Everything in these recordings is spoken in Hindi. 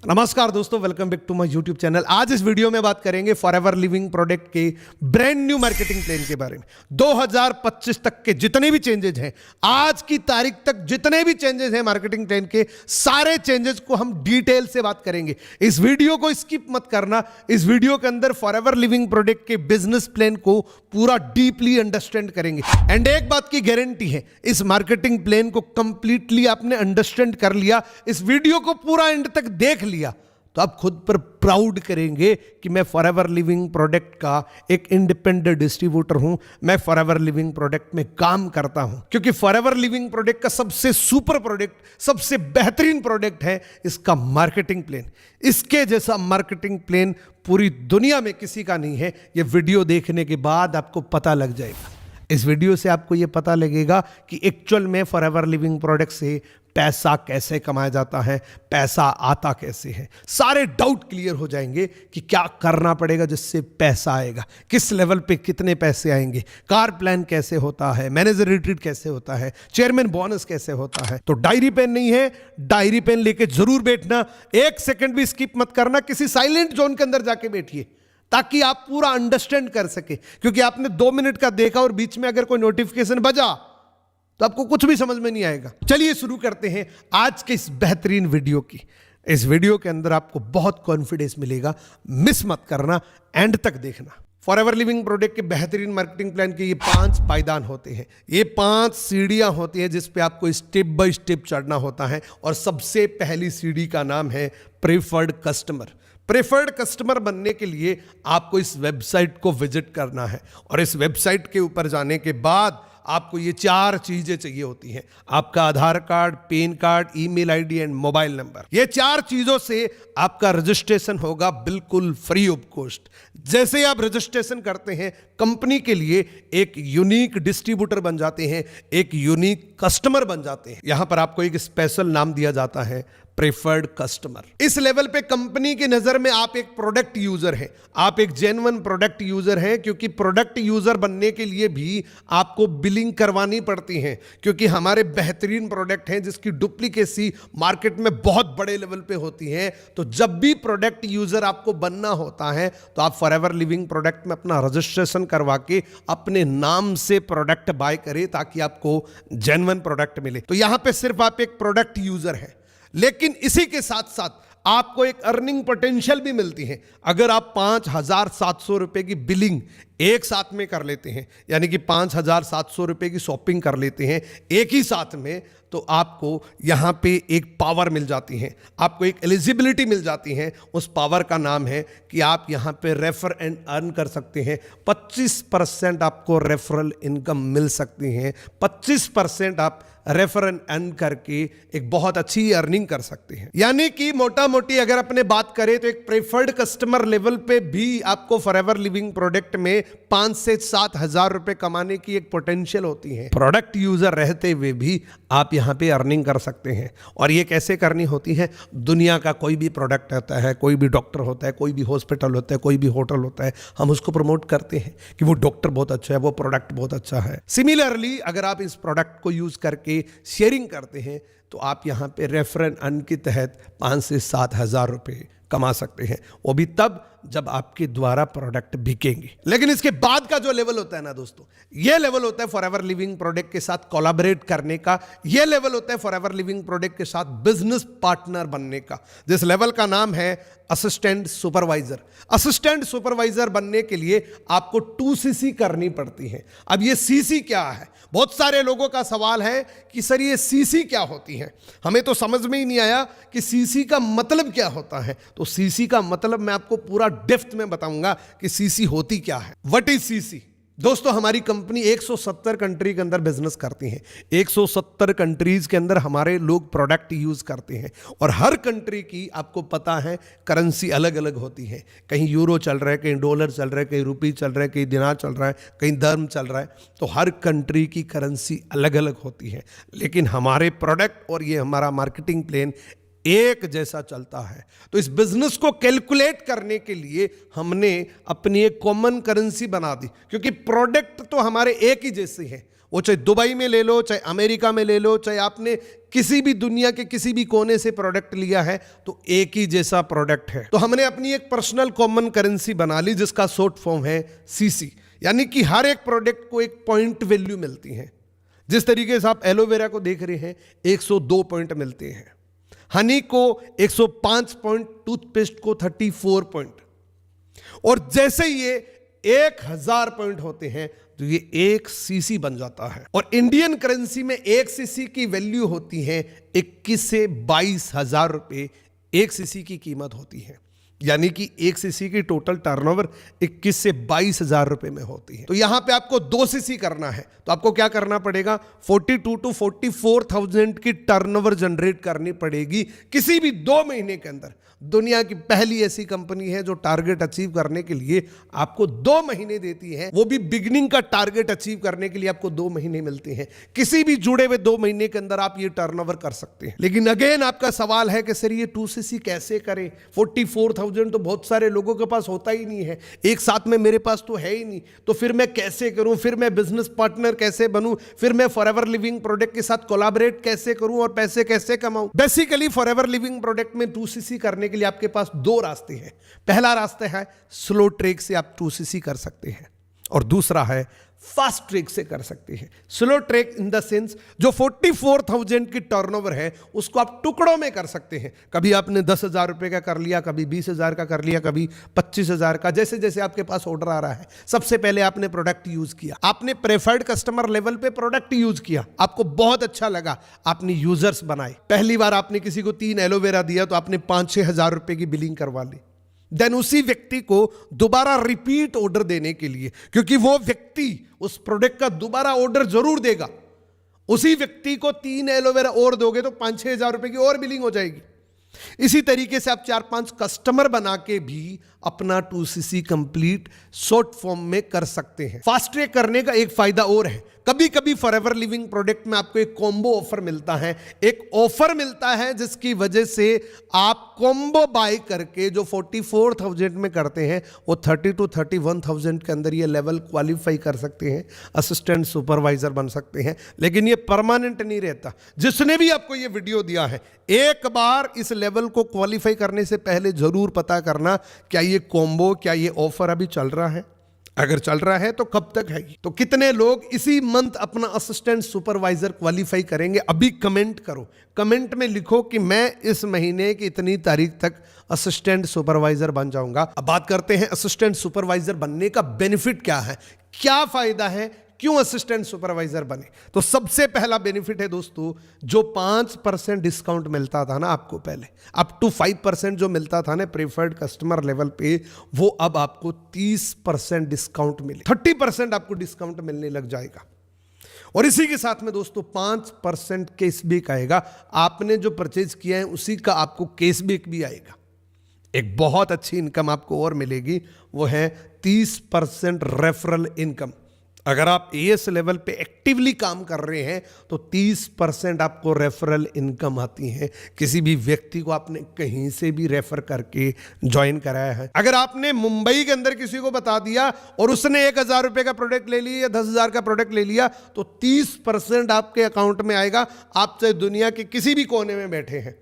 नमस्कार दोस्तों, welcome back to my YouTube channel. आज इस वीडियो में बात करेंगे फॉरएवर लिविंग प्रोडक्ट के ब्रांड न्यू मार्केटिंग प्लान के बारे में। 2025 तक के जितने भी चेंजेस हैं, आज की तारीख तक जितने भी चेंजेस हैं मार्केटिंग प्लान के, सारे चेंजेस को हम डिटेल से बात करेंगे। इस वीडियो को स्किप मत करना। इस वीडियो के अंदर फॉरएवर लिविंग प्रोडक्ट के बिजनेस प्लान को पूरा डीपली अंडरस्टैंड करेंगे। एंड एक बात की गारंटी है, इस मार्केटिंग प्लान को कंप्लीटली आपने अंडरस्टैंड कर लिया, इस वीडियो को पूरा एंड तक देख लिया, तो आप खुद पर प्राउड करेंगे कि मैं फॉरएवर लिविंग प्रोडक्ट का एक इंडिपेंडेंट डिस्ट्रीब्यूटर हूं, मैं फॉरएवर लिविंग प्रोडक्ट में काम करता हूं। क्योंकि फॉरएवर लिविंग प्रोडक्ट का सबसे सुपर प्रोडक्ट, सबसे बेहतरीन प्रोडक्ट है इसका मार्केटिंग प्लान। इसके जैसा मार्केटिंग प्लान पूरी दुनिया में किसी का नहीं है। यह वीडियो देखने के बाद आपको पता लग जाएगा। इस वीडियो से आपको यह पता लगेगा कि एक्चुअल में फॉरएवर लिविंग प्रोडक्ट से पैसा कैसे कमाया जाता है, पैसा आता कैसे है। सारे डाउट क्लियर हो जाएंगे कि क्या करना पड़ेगा जिससे पैसा आएगा, किस लेवल पे कितने पैसे आएंगे, कार प्लान कैसे होता है, मैनेजर रिट्रीट कैसे होता है, चेयरमैन बोनस कैसे होता है। तो डायरी पेन नहीं है, डायरी पेन लेके जरूर बैठना, एक सेकंड भी स्किप मत करना। किसी साइलेंट जोन के अंदर जाके बैठिए ताकि आप पूरा अंडरस्टैंड कर सके। क्योंकि आपने 2 मिनट का देखा और बीच में अगर कोई नोटिफिकेशन बजा तो आपको कुछ भी समझ में नहीं आएगा। चलिए शुरू करते हैं आज के इस बेहतरीन वीडियो की। इस वीडियो के अंदर आपको बहुत कॉन्फिडेंस मिलेगा, मिस मत करना, एंड तक देखना। फॉरएवर लिविंग प्रोडक्ट के बेहतरीन मार्केटिंग प्लान के ये 5 पायदान होते हैं, ये 5 सीढ़ियां होती हैं जिस पे आपको स्टेप बाय स्टेप चढ़ना होता है। और सबसे पहली सीढ़ी का नाम है प्रेफर्ड कस्टमर। प्रेफर्ड कस्टमर बनने के लिए आपको इस वेबसाइट को विजिट करना है, और इस वेबसाइट के ऊपर जाने के बाद आपको ये 4 चीजें चाहिए होती हैं। आपका Aadhaar card, pan card, email ID and mobile number. ये 4 चीजों से आपका रजिस्ट्रेशन होगा बिल्कुल फ्री ऑफ कॉस्ट। जैसे ही आप रजिस्ट्रेशन करते हैं, कंपनी के लिए एक यूनिक डिस्ट्रीब्यूटर बन जाते हैं, एक यूनिक कस्टमर बन जाते हैं। यहां पर आपको एक स्पेशल नाम दिया जाता है, प्रेफर्ड कस्टमर। इस लेवल पे कंपनी की नजर में आप एक प्रोडक्ट यूजर हैं, आप एक जेन्युइन प्रोडक्ट यूजर हैं। क्योंकि प्रोडक्ट यूजर बनने के लिए भी आपको बिलिंग करवानी पड़ती है, क्योंकि हमारे बेहतरीन प्रोडक्ट हैं जिसकी डुप्लीकेसी मार्केट में बहुत बड़े लेवल पे होती है। तो जब भी प्रोडक्ट यूजर आपको बनना होता है तो आप फॉरएवर लिविंग प्रोडक्ट में अपना रजिस्ट्रेशन करवा के अपने नाम से प्रोडक्ट बाय करें ताकि आपको जेन्युइन प्रोडक्ट मिले। तो यहां पे सिर्फ आप एक प्रोडक्ट यूजर हैं, लेकिन इसी के साथ साथ आपको एक अर्निंग पोटेंशियल भी मिलती है। अगर आप 5,700 रुपए की बिलिंग एक साथ में कर लेते हैं, यानी कि 5,700 रुपए की शॉपिंग कर लेते हैं एक ही साथ में, तो आपको यहां पे एक पावर मिल जाती है, आपको एक एलिजिबिलिटी मिल जाती है। उस पावर का नाम है कि आप यहां पे रेफर एंड अर्न कर सकते हैं। 25% आपको रेफरल इनकम मिल सकती है। 25% आप रेफर एंड अर्न करके एक बहुत अच्छी अर्निंग कर सकते हैं। यानी कि मोटा मोटी अगर अपने बात करें तो एक प्रेफर्ड कस्टमर लेवल पे भी आपको फॉरएवर लिविंग प्रोडक्ट में 5 से 7 हजार रुपए कमाने की एक पोटेंशियल होती है। प्रोडक्ट यूजर रहते हुए भी आप यहां पे अर्निंग कर सकते हैं। और ये कैसे करनी होती है? दुनिया का कोई भी प्रोडक्ट आता है, कोई भी डॉक्टर होता है, कोई भी हॉस्पिटल होता है, कोई भी होटल होता है, हम उसको प्रमोट करते हैं कि वो डॉक्टर बहुत अच्छा है, वो प्रोडक्ट बहुत अच्छा है। सिमिलरली अगर आप इस प्रोडक्ट को यूज करके शेयरिंग करते हैं तो आप यहां पे रेफर एंड अर्न के तहत 5 से 7 हजार रुपए कमा सकते हैं, वो भी तब जब आपके द्वारा प्रोडक्ट बिकेंगे। लेकिन इसके बाद का जो लेवल होता है ना दोस्तों, यह लेवल होता है फॉरएवर लिविंग प्रोडक्ट के साथ कोलैबोरेट करने का। यह लेवल होता है फॉरएवर लिविंग प्रोडक्ट के साथ बिजनेस पार्टनर बनने का, जिस लेवल का नाम है असिस्टेंट सुपरवाइजर। असिस्टेंट सुपरवाइजर बनने के लिए आपको 2CC करनी पड़ती है। अब ये CC क्या है? बहुत सारे लोगों का सवाल है कि सर ये CC क्या होती है, हमें तो समझ में ही नहीं आया कि CC का मतलब क्या होता है। तो CC का मतलब मैं आपको पूरा डेप्थ में बताऊंगा कि CC होती क्या है। What is CC? दोस्तों, हमारी कंपनी 170 कंट्री के अंदर बिजनेस करती है। 170 कंट्रीज के अंदर हमारे लोग प्रोडक्ट यूज करते हैं, और हर कंट्री की आपको पता है करेंसी अलग अलग होती है। कहीं यूरो चल रहा है, कहीं डॉलर चल रहा है, कहीं रुपी चल रहा है, कहीं दिनार चल रहा है, कहीं दर्म चल रहा है। तो हर कंट्री की करेंसी अलग अलग होती है, लेकिन हमारे प्रोडक्ट और ये हमारा मार्केटिंग प्लान एक जैसा चलता है। तो इस बिजनेस को कैलकुलेट करने के लिए हमने अपनी एक कॉमन करेंसी बना दी, क्योंकि प्रोडक्ट तो हमारे एक ही जैसे हैं, वो चाहे दुबई में ले लो, चाहे अमेरिका में ले लो, चाहे आपने किसी भी दुनिया के किसी भी कोने से प्रोडक्ट लिया है, तो एक ही जैसा प्रोडक्ट है। तो हमने अपनी एक पर्सनल कॉमन करेंसी बना ली जिसका शॉर्ट फॉर्म है सीसी, यानी कि हर एक प्रोडक्ट को एक पॉइंट वैल्यू मिलती है। जिस तरीके से आप एलोवेरा को देख रहे हैं 102 पॉइंट मिलते हैं, हनी को 105 पॉइंट, टूथपेस्ट को 34 पॉइंट, और जैसे ये 1000 पॉइंट होते हैं तो ये 1 सीसी बन जाता है। और इंडियन करेंसी में 1 सीसी की वैल्यू होती है 21 से 22,000 रुपए 1 सीसी की कीमत होती है, यानी कि 1 सीसी की टोटल टर्नओवर 21 से 22,000 रुपए में होती है। तो यहां पे आपको 2 सीसी करना है तो आपको क्या करना पड़ेगा, 42 to 44,000 की टर्नओवर जनरेट करनी पड़ेगी किसी भी 2 महीने के अंदर। दुनिया की पहली ऐसी कंपनी है जो टारगेट अचीव करने के लिए आपको 2 महीने देती है, वो भी बिगनिंग का टारगेट अचीव करने के लिए आपको 2 महीने मिलते हैं। किसी भी जुड़े हुए 2 महीने के अंदर आप ये टर्नओवर कर सकते हैं। लेकिन अगेन आपका सवाल है कि सर ये 2 सीसी कैसे करें, 44,000 तो बहुत सारे लोगों के पास होता ही नहीं है, एक साथ में मेरे पास तो है ही नहीं, तो फिर मैं कैसे करूं, फिर मैं बिजनेस पार्टनर कैसे बनूं, फिर मैं फॉरएवर लिविंग प्रोडक्ट के साथ कोलैबोरेट कैसे करूं और पैसे कैसे कमाऊं। बेसिकली फॉरएवर लिविंग प्रोडक्ट में 2 सीसी करने के लिए आपके पास 2 रास्ते हैं। पहला रास्ता है स्लो ट्रेक से आप 2 सीसी कर सकते हैं, और दूसरा है फास्ट ट्रेक से कर सकते हैं। Slow track in the sense जो 44,000 की टर्नओवर है उसको आप टुकड़ों में कर सकते हैं। कभी आपने 10,000 रुपए का कर लिया, कभी 20,000 का कर लिया, कभी 25,000 का, जैसे जैसे आपके पास ऑर्डर आ रहा है। सबसे पहले आपने प्रोडक्ट यूज किया, आपने प्रेफर्ड कस्टमर लेवल पे प्रोडक्ट यूज किया, आपको बहुत अच्छा लगा, आपने यूजर्स बनाए। पहली बार आपने किसी को 3 एलोवेरा दिया तो आपने 5-6 हजार रुपए की बिलिंग करवा ली। देन उसी व्यक्ति को दोबारा रिपीट ऑर्डर देने के लिए, क्योंकि वो व्यक्ति उस प्रोडक्ट का दोबारा ऑर्डर जरूर देगा, उसी व्यक्ति को 3 एलोवेरा और दोगे तो 5-6 हजार रुपए की और बिलिंग हो जाएगी। इसी तरीके से आप 4-5 कस्टमर बना के भी अपना 2 सीसी कंप्लीट शॉर्ट फॉर्म में कर सकते हैं। फास्ट ट्रैक करने का एक फायदा और है, कभी कभी फॉरएवर लिविंग प्रोडक्ट में आपको एक कॉम्बो ऑफर मिलता है, एक ऑफर मिलता है जिसकी वजह से आप कॉम्बो बाय करके जो 44,000 में करते हैं वो 30 to 31,000 के अंदर ये लेवल क्वालिफाई कर सकते हैं, असिस्टेंट सुपरवाइजर बन सकते हैं। लेकिन ये परमानेंट नहीं रहता। जिसने भी आपको ये वीडियो दिया है, एक बार इस लेवल को क्वालिफाई करने से पहले जरूर पता करना क्या ये कॉम्बो, क्या ये ऑफर अभी चल रहा है। अगर चल रहा है तो कब तक है, तो कितने लोग इसी मंथ अपना असिस्टेंट सुपरवाइजर क्वालिफाई करेंगे, अभी कमेंट करो। कमेंट में लिखो कि मैं इस महीने की इतनी तारीख तक असिस्टेंट सुपरवाइजर बन जाऊंगा। अब बात करते हैं असिस्टेंट सुपरवाइजर बनने का बेनिफिट क्या है, क्या फायदा है, क्यों असिस्टेंट सुपरवाइजर बने। तो सबसे पहला बेनिफिट है दोस्तों, जो 5% डिस्काउंट मिलता था ना आपको पहले, अप टू 5% जो मिलता था ना प्रेफर्ड कस्टमर लेवल पे, वो अब आपको 30% डिस्काउंट मिले, 30% आपको डिस्काउंट मिलने लग जाएगा। और इसी के साथ में दोस्तों 5% कैशबैक आएगा, आपने जो परचेज किया है उसी का आपको कैशबैक भी आएगा। एक बहुत अच्छी इनकम आपको और मिलेगी, वो है 30% रेफरल इनकम। अगर आप एएस लेवल पे एक्टिवली काम कर रहे हैं तो 30% आपको रेफरल इनकम आती है। किसी भी व्यक्ति को आपने कहीं से भी रेफर करके ज्वाइन कराया है। अगर आपने मुंबई के अंदर किसी को बता दिया और उसने 1,000 रुपए का प्रोडक्ट ले लिया या 10,000 का प्रोडक्ट ले लिया तो 30% आपके अकाउंट में आएगा, आप चाहे दुनिया के किसी भी कोने में बैठे हैं।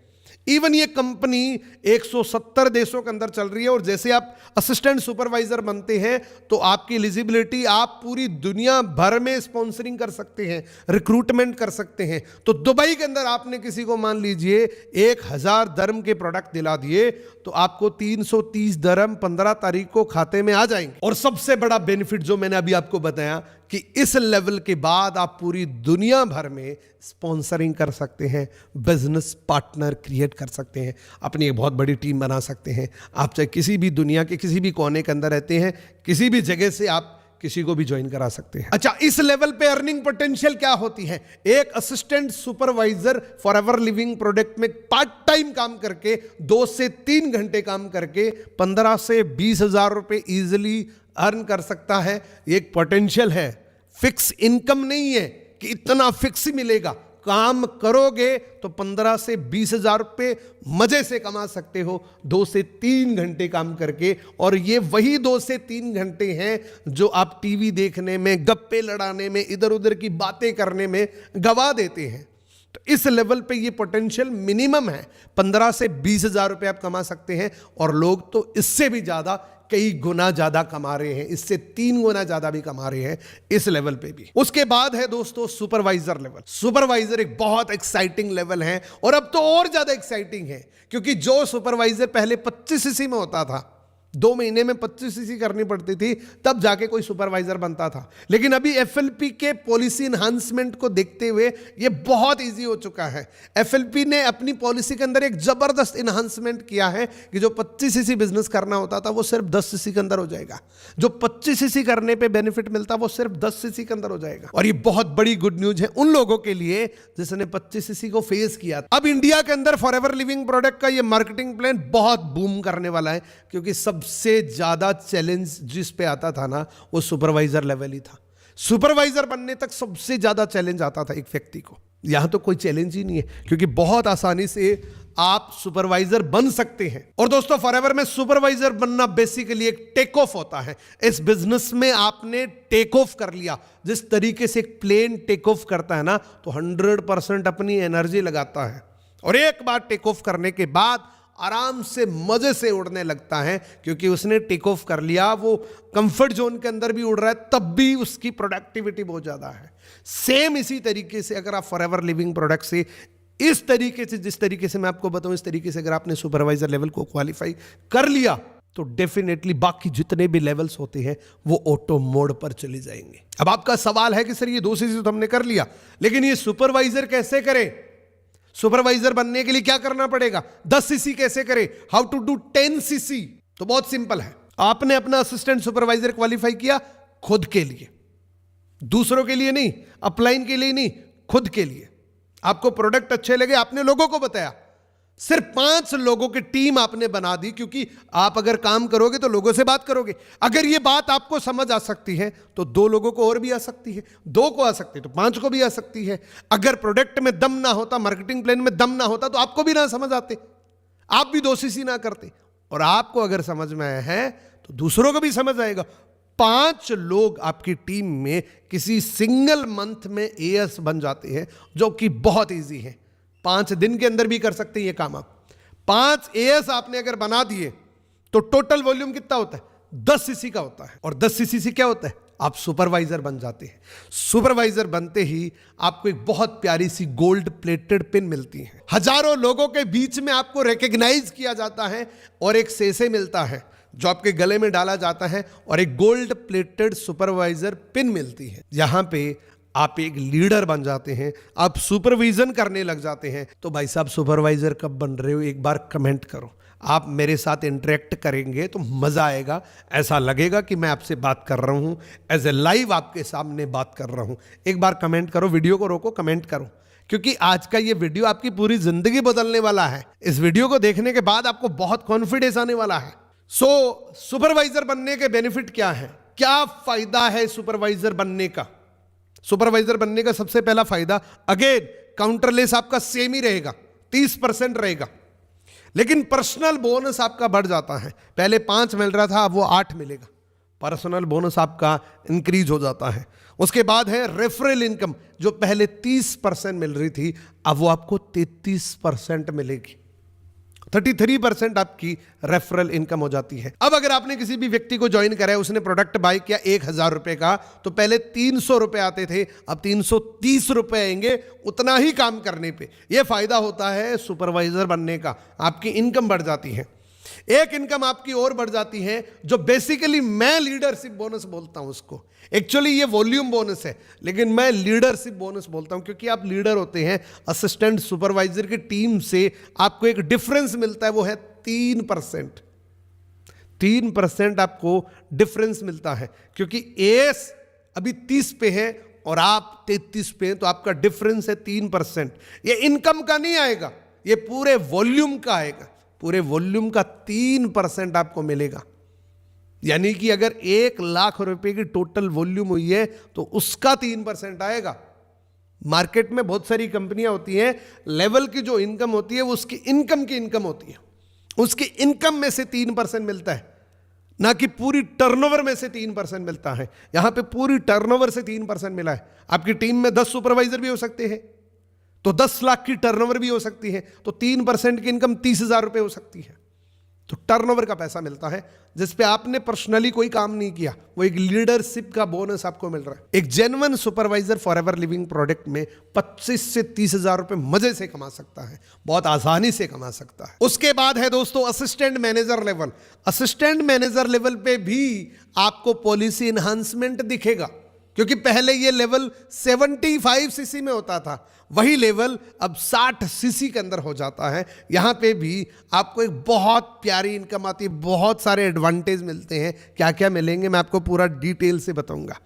इवन ये कंपनी 170 देशों के अंदर चल रही है, और जैसे आप असिस्टेंट सुपरवाइजर बनते हैं तो आपकी एलिजिबिलिटी, आप पूरी दुनिया भर में स्पॉन्सरिंग कर सकते हैं, रिक्रूटमेंट कर सकते हैं। तो दुबई के अंदर आपने किसी को मान लीजिए 1,000 दरम के प्रोडक्ट दिला दिए तो आपको 330 दरम 15 तारीख को खाते में आ जाएंगे। और सबसे बड़ा बेनिफिट जो मैंने अभी आपको बताया कि इस लेवल के बाद आप पूरी दुनिया भर में स्पॉन्सरिंग कर सकते हैं, बिजनेस पार्टनर क्रिएट कर सकते हैं, अपनी एक बहुत बड़ी टीम बना सकते हैं। आप चाहे किसी भी दुनिया के किसी भी कोने के अंदर रहते हैं, किसी भी जगह से आप किसी को भी ज्वाइन करा सकते हैं। अच्छा, इस लेवल पे अर्निंग पोटेंशियल क्या होती है? एक assistant supervisor forever Living product में पार्ट टाइम काम करके 2 से 3 घंटे काम करके 15 से 20,000 रुपए इजिली अर्न कर सकता है। एक पोटेंशियल है, फिक्स इनकम नहीं है कि इतना फिक्स ही मिलेगा। काम करोगे तो 15 से 20 हजार रुपये मजे से कमा सकते हो 2 से 3 घंटे काम करके। और ये वही 2 से 3 घंटे हैं जो आप टीवी देखने में, गप्पे लड़ाने में, इधर उधर की बातें करने में गवा देते हैं। तो इस लेवल पे ये पोटेंशियल मिनिमम है, 15 से 20 हजार रुपये आप कमा सकते हैं। और लोग तो इससे भी ज्यादा, कई गुना ज्यादा कमा रहे हैं, इससे 3 गुना ज्यादा भी कमा रहे हैं इस लेवल पे भी। उसके बाद है दोस्तों सुपरवाइजर लेवल। सुपरवाइजर एक बहुत एक्साइटिंग लेवल है, और अब तो और ज्यादा एक्साइटिंग है, क्योंकि जो सुपरवाइजर पहले 25 सीसी में होता था, 2 महीने में 25 सीसी करनी पड़ती थी, तब जाके कोई सुपरवाइजर बनता था। लेकिन अभी एफएलपी के पॉलिसी इन्हांसमेंट को देखते हुए ये बहुत इजी हो चुका है। एफएलपी ने अपनी पॉलिसी के अंदर एक जबरदस्त इन्हांसमेंट किया है कि जो 25 सीसी बिजनेस करना होता था वो सिर्फ 10 सीसी के अंदर हो जाएगा। जो 25 सीसी करने पे बेनिफिट मिलता वो सिर्फ 10 सीसी के अंदर हो जाएगा। और ये बहुत बड़ी गुड न्यूज है उन लोगों के लिए जिसने 25 सीसी को फेस किया। अब इंडिया के अंदर फॉरएवर लिविंग प्रोडक्ट का ये मार्केटिंग प्लान बहुत बूम करने वाला है, क्योंकि सबसे ज्यादा चैलेंज जिस पे आता था ना, वो सुपरवाइजर लेवल ही था। सुपरवाइजर बनने तक सबसे ज्यादा चैलेंज आता था एक व्यक्ति को। यहां तो कोई चैलेंज ही नहीं है, क्योंकि बहुत आसानी से आप सुपरवाइजर बन सकते हैं। और दोस्तों फॉरएवर में सुपरवाइजर बनना बेसिकली एक टेक ऑफ होता है। इस बिजनेस में आपने टेक ऑफ कर लिया। जिस तरीके से एक प्लेन टेक ऑफ करता है ना, तो 100% अपनी एनर्जी लगाता है, और एक बार टेक ऑफ करने के बाद आराम से मजे से उड़ने लगता है, क्योंकि उसने टेक ऑफ कर लिया। वो कंफर्ट जोन के अंदर भी उड़ रहा है, तब भी उसकी प्रोडक्टिविटी बहुत ज्यादा है। सेम इसी तरीके से अगर आप फॉरएवर लिविंग प्रोडक्ट से इस तरीके से, जिस तरीके से मैं आपको बताऊं, इस तरीके से अगर आपने सुपरवाइजर लेवल को क्वालिफाई कर लिया, तो डेफिनेटली बाकी जितने भी लेवल्स होते हैं वो ऑटो मोड पर चले जाएंगे। अब आपका सवाल है कि सर ये 2 सीसी तो हमने कर लिया, लेकिन ये सुपरवाइजर कैसे करें? सुपरवाइजर बनने के लिए क्या करना पड़ेगा? 10 सीसी कैसे करें? How to do 10 CC? तो बहुत सिंपल है। आपने अपना असिस्टेंट सुपरवाइजर क्वालिफाई किया खुद के लिए, दूसरों के लिए नहीं, अपलाइन के लिए नहीं, खुद के लिए। आपको प्रोडक्ट अच्छे लगे, आपने लोगों को बताया, सिर्फ 5 लोगों की टीम आपने बना दी, क्योंकि आप अगर काम करोगे तो लोगों से बात करोगे। अगर ये बात आपको समझ आ सकती है तो 2 लोगों को और भी आ सकती है, 2 को आ सकती है तो 5 को भी आ सकती है। अगर प्रोडक्ट में दम ना होता, मार्केटिंग प्लान में दम ना होता, तो आपको भी ना समझ आते, आप भी 2 सीसी ना करते। और आपको अगर समझ में आया है तो दूसरों को भी समझ आएगा। 5 लोग आपकी टीम में किसी सिंगल मंथ में एएस बन जाते हैं, जो कि बहुत ईजी है। 5 दिन के अंदर भी कर सकते हैं ये काम आप। 5 एएस आपने अगर बना दिए तो टोटल वॉल्यूम कितना होता है? 10 सीसी का होता है। और 10 सीसी से क्या होता है? आप सुपरवाइजर बन जाते हैं। सुपरवाइजर बनते ही आपको एक बहुत प्यारी सी गोल्ड प्लेटेड पिन मिलती है। हजारों लोगों के बीच में आपको रिकॉग्नाइज किया जाता है, और एक सेसे मिलता है जो आपके गले में डाला जाता है, और एक गोल्ड प्लेटेड सुपरवाइजर पिन मिलती है। यहां पे आप एक लीडर बन जाते हैं, आप सुपरविजन करने लग जाते हैं। तो भाई साहब सुपरवाइजर कब बन रहे हो, एक बार कमेंट करो। आप मेरे साथ इंटरेक्ट करेंगे तो मजा आएगा, ऐसा लगेगा कि मैं आपसे बात कर रहा हूं, एज ए लाइव आपके सामने बात कर रहा हूं। एक बार कमेंट करो, वीडियो को रोको, कमेंट करो, क्योंकि आज का ये वीडियो आपकी पूरी जिंदगी बदलने वाला है। इस वीडियो को देखने के बाद आपको बहुत कॉन्फिडेंस आने वाला है। सुपरवाइजर बनने के बेनिफिट क्या है, क्या फायदा है सुपरवाइजर बनने का? सुपरवाइजर बनने का सबसे पहला फायदा, अगेन काउंटरलेस आपका सेम ही रहेगा, 30% रहेगा, लेकिन पर्सनल बोनस आपका बढ़ जाता है। पहले 5 मिल रहा था, अब वो 8 मिलेगा। पर्सनल बोनस आपका इंक्रीज हो जाता है। उसके बाद है रेफरल इनकम, जो पहले 30% मिल रही थी, अब वो आपको 33% मिलेगी। 33% आपकी रेफरल इनकम हो जाती है। अब अगर आपने किसी भी व्यक्ति को ज्वाइन करा है, उसने प्रोडक्ट बाय किया 1000 रुपए का, तो पहले 300 रुपए आते थे, अब 330 रुपए आएंगे उतना ही काम करने पे। यह फायदा होता है सुपरवाइजर बनने का, आपकी इनकम बढ़ जाती है। एक इनकम आपकी और बढ़ जाती है, जो बेसिकली मैं लीडरशिप बोनस बोलता हूं उसको। एक्चुअली ये वॉल्यूम बोनस है, लेकिन मैं लीडरशिप बोनस बोलता हूं, क्योंकि आप लीडर होते हैं। असिस्टेंट सुपरवाइजर की टीम से आपको एक डिफरेंस मिलता है, वो है 3%। 3% आपको डिफरेंस मिलता है, क्योंकि एएस अभी 30 पे है और आप 33 पे हैं, तो आपका डिफरेंस है 3%। ये इनकम का नहीं आएगा, ये पूरे वॉल्यूम का आएगा। पूरे वॉल्यूम का 3% आपको मिलेगा। यानी कि अगर 1 लाख रुपए की टोटल वॉल्यूम हुई है तो उसका 3% आएगा। मार्केट में बहुत सारी कंपनियां होती हैं, लेवल की जो इनकम होती है वो उसकी इनकम की इनकम होती है, उसकी इनकम में से 3% मिलता है, ना कि पूरी टर्नओवर में से 3% मिलता है। यहां पे पूरी टर्नओवर से 3% मिला है। आपकी टीम में 10 सुपरवाइजर भी हो सकते हैं, तो 10 लाख की टर्नओवर भी हो सकती है, तो 3% की इनकम 30,000 रुपए हो सकती है। तो टर्नओवर का पैसा मिलता है जिस पे आपने पर्सनली कोई काम नहीं किया, वो एक लीडरशिप का बोनस आपको मिल रहा है। एक genuine supervisor forever Living product में 25 से 30,000 रुपए मजे से कमा सकता है, बहुत आसानी से कमा सकता है। उसके बाद है दोस्तों assistant manager level. Assistant manager level पे भी आपको पॉलिसी एनहांसमेंट दिखेगा, क्योंकि पहले ये लेवल 75 सीसी में होता था, वही लेवल अब 60 सीसी के अंदर हो जाता है। यहां पे भी आपको एक बहुत प्यारी इनकम आती है, बहुत सारे एडवांटेज मिलते हैं। क्या क्या मिलेंगे मैं आपको पूरा डिटेल से बताऊंगा।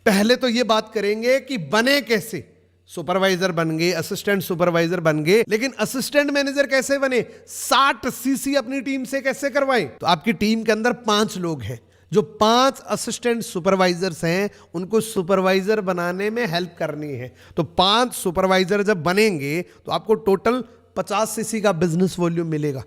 पहले तो ये बात करेंगे कि बने कैसे। सुपरवाइजर बन गए, असिस्टेंट सुपरवाइजर बन गए, लेकिन असिस्टेंट मैनेजर कैसे बने, 60 सीसी अपनी टीम से कैसे करवाएं। तो आपकी टीम के अंदर 5 लोग हैं, जो 5 असिस्टेंट सुपरवाइजर्स हैं, उनको सुपरवाइजर बनाने में हेल्प करनी है। तो 5 सुपरवाइजर जब बनेंगे तो आपको टोटल 50 सीसी का बिजनेस वॉल्यूम मिलेगा।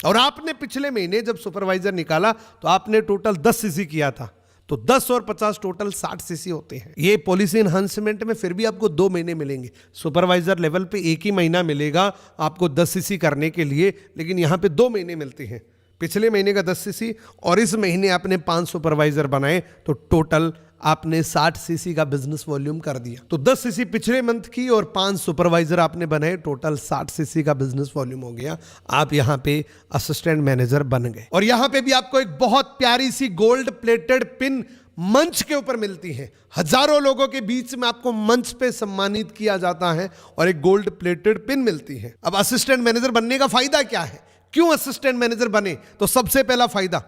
और आपने पिछले महीने जब सुपरवाइजर निकाला तो आपने टोटल 10 सीसी किया था, तो 10 और 50 टोटल 60 सीसी होते हैं। ये पॉलिसी एनहांसमेंट में फिर भी आपको 2 महीने मिलेंगे। सुपरवाइजर लेवल पे 1 ही महीना मिलेगा आपको 10 सीसी करने के लिए, लेकिन यहाँ पे 2 महीने मिलते हैं। पिछले महीने का 10 सीसी और इस महीने आपने 5 सुपरवाइजर बनाए, तो टोटल आपने 60 सीसी का बिजनेस वॉल्यूम कर दिया। तो 10 सीसी पिछले मंथ की और 5 सुपरवाइजर आपने बनाए, टोटल 60 सीसी का बिजनेस वॉल्यूम हो गया। आप यहां पे असिस्टेंट मैनेजर बन गए। और यहां पे भी आपको एक बहुत प्यारी सी गोल्ड प्लेटेड पिन मंच के ऊपर मिलती है। हजारों लोगों के बीच में आपको मंच पे सम्मानित किया जाता है और एक गोल्ड प्लेटेड पिन मिलती है। अब असिस्टेंट मैनेजर बनने का फायदा क्या है, क्यों असिस्टेंट मैनेजर बने? तो सबसे पहला फायदा,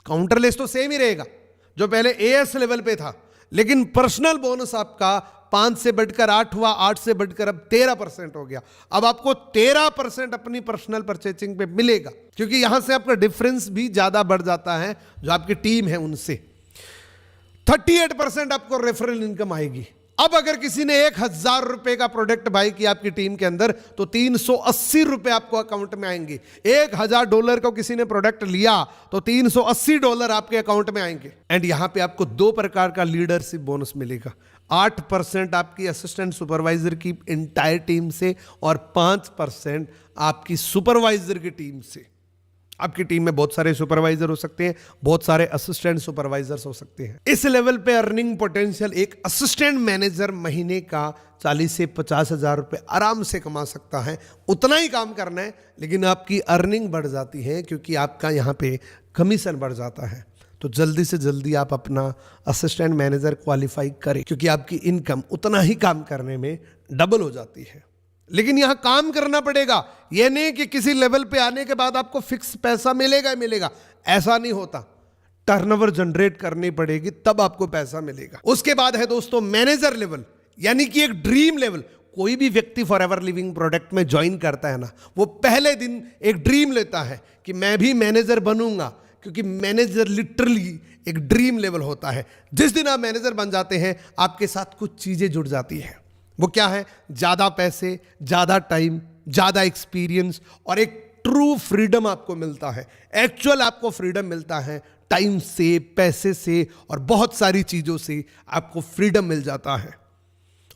काउंटर लेस तो सेम ही रहेगा जो पहले एएस लेवल पे था, लेकिन पर्सनल बोनस आपका 5 से बढ़कर 8 हुआ, 8 से बढ़कर अब 13% हो गया। अब आपको 13% अपनी पर्सनल परचेजिंग पे मिलेगा, क्योंकि यहां से आपका डिफरेंस भी ज्यादा बढ़ जाता है जो आपकी टीम है उनसे। 38% आपको रेफरल इनकम आएगी। अब अगर किसी ने 1,000 रुपए का प्रोडक्ट बाय किया आपकी टीम के अंदर, तो 380 रुपए आपको अकाउंट में आएंगे। $1,000 को किसी ने प्रोडक्ट लिया तो $380 आपके अकाउंट में आएंगे। एंड यहां पे आपको 2 प्रकार का लीडरशिप बोनस मिलेगा। 8% आपकी असिस्टेंट सुपरवाइजर की इंटायर टीम से और 5% आपकी सुपरवाइजर की टीम से। आपकी टीम में बहुत सारे सुपरवाइजर हो सकते हैं, बहुत सारे असिस्टेंट सुपरवाइजर्स हो सकते हैं। इस लेवल पे अर्निंग पोटेंशियल एक असिस्टेंट मैनेजर महीने का 40 से 50,000 रुपए आराम से कमा सकता है। उतना ही काम करना है, लेकिन आपकी अर्निंग बढ़ जाती है क्योंकि आपका यहाँ पे कमीशन बढ़ जाता है। तो जल्दी से जल्दी आप अपना असिस्टेंट मैनेजर क्वालिफाई करें, क्योंकि आपकी इनकम उतना ही काम करने में डबल हो जाती है। लेकिन यहां काम करना पड़ेगा। यह नहीं कि किसी लेवल पे आने के बाद आपको फिक्स पैसा मिलेगा ही मिलेगा, ऐसा नहीं होता। टर्नओवर जनरेट करनी पड़ेगी, तब आपको पैसा मिलेगा। उसके बाद है दोस्तों मैनेजर लेवल, यानी कि एक ड्रीम लेवल। कोई भी व्यक्ति फॉरएवर लिविंग प्रोडक्ट में ज्वाइन करता है ना, वो पहले दिन एक ड्रीम लेता है कि मैं भी मैनेजर बनूंगा, क्योंकि मैनेजर लिटरली एक ड्रीम लेवल होता है। जिस दिन आप मैनेजर बन जाते हैं, आपके साथ कुछ चीजें जुड़ जाती हैं। वो क्या है? ज्यादा पैसे, ज्यादा टाइम, ज्यादा एक्सपीरियंस और एक ट्रू फ्रीडम आपको मिलता है। एक्चुअल आपको फ्रीडम मिलता है, टाइम से, पैसे से और बहुत सारी चीजों से आपको फ्रीडम मिल जाता है।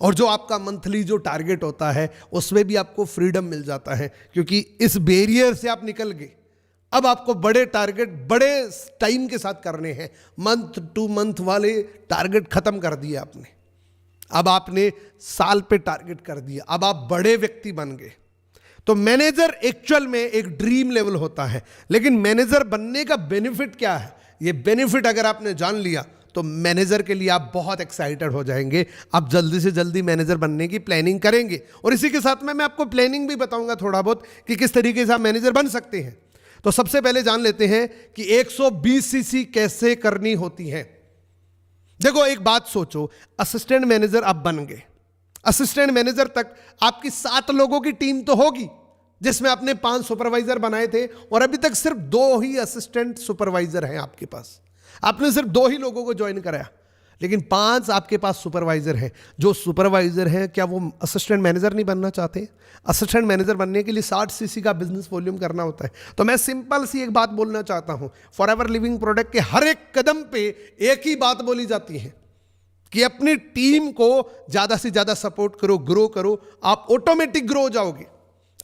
और जो आपका मंथली जो टारगेट होता है, उसमें भी आपको फ्रीडम मिल जाता है, क्योंकि इस बैरियर से आप निकल गए। अब आपको बड़े टारगेट बड़े टाइम के साथ करने हैं। मंथ टू मंथ वाले टारगेट खत्म कर दिए आपने। अब आपने साल पे टारगेट कर दिया, अब आप बड़े व्यक्ति बन गए। तो मैनेजर एक्चुअल में एक ड्रीम लेवल होता है, लेकिन मैनेजर बनने का बेनिफिट क्या है? ये बेनिफिट अगर आपने जान लिया तो मैनेजर के लिए आप बहुत एक्साइटेड हो जाएंगे। आप जल्दी से जल्दी मैनेजर बनने की प्लानिंग करेंगे। और इसी के साथ में मैं आपको प्लानिंग भी बताऊंगा थोड़ा बहुत कि किस तरीके से आप मैनेजर बन सकते हैं। तो सबसे पहले जान लेते हैं कि 120 सीसी कैसे करनी होती है। देखो एक बात सोचो, असिस्टेंट मैनेजर आप बन गए। असिस्टेंट मैनेजर तक आपकी 7 लोगों की टीम तो होगी, जिसमें आपने 5 सुपरवाइजर बनाए थे और अभी तक सिर्फ 2 ही असिस्टेंट सुपरवाइजर हैं आपके पास। आपने सिर्फ 2 ही लोगों को ज्वाइन कराया, लेकिन 5 आपके पास सुपरवाइजर हैं। जो सुपरवाइजर हैं क्या वो असिस्टेंट मैनेजर नहीं बनना चाहते? असिस्टेंट मैनेजर बनने के लिए 60 सीसी का बिजनेस वॉल्यूम करना होता है। तो मैं सिंपल सी एक बात बोलना चाहता हूं, फॉरएवर लिविंग प्रोडक्ट के हर एक कदम पे एक ही बात बोली जाती है कि अपनी टीम को ज्यादा से ज्यादा सपोर्ट करो, ग्रो करो, आप ऑटोमेटिक ग्रो हो जाओगे।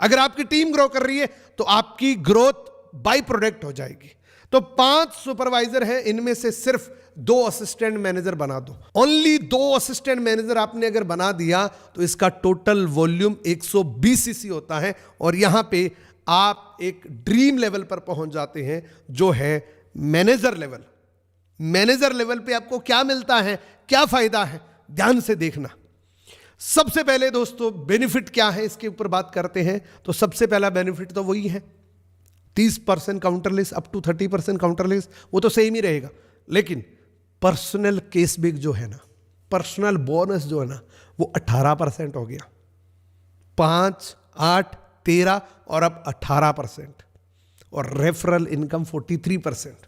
अगर आपकी टीम ग्रो कर रही है तो आपकी ग्रोथ बाय प्रोडक्ट हो जाएगी। तो 5 सुपरवाइजर हैं, इनमें से सिर्फ 2 असिस्टेंट मैनेजर बना दो। ओनली 2 असिस्टेंट मैनेजर आपने अगर बना दिया तो इसका टोटल वॉल्यूम 120 सीसी होता है और यहां पे आप एक ड्रीम लेवल पर पहुंच जाते हैं जो है मैनेजर लेवल। मैनेजर लेवल पे आपको क्या मिलता है, क्या फायदा है, ध्यान से देखना। सबसे पहले दोस्तों बेनिफिट क्या है इसके ऊपर बात करते हैं। तो सबसे पहला बेनिफिट तो वही है 30% काउंटरलेस अप टू 30% काउंटरलेस, वो तो सेम ही रहेगा। लेकिन पर्सनल केसबैक जो है ना, पर्सनल बोनस जो है ना, वो 18% हो गया। 5, 8, 13 और अब 18%। और रेफरल इनकम 43%।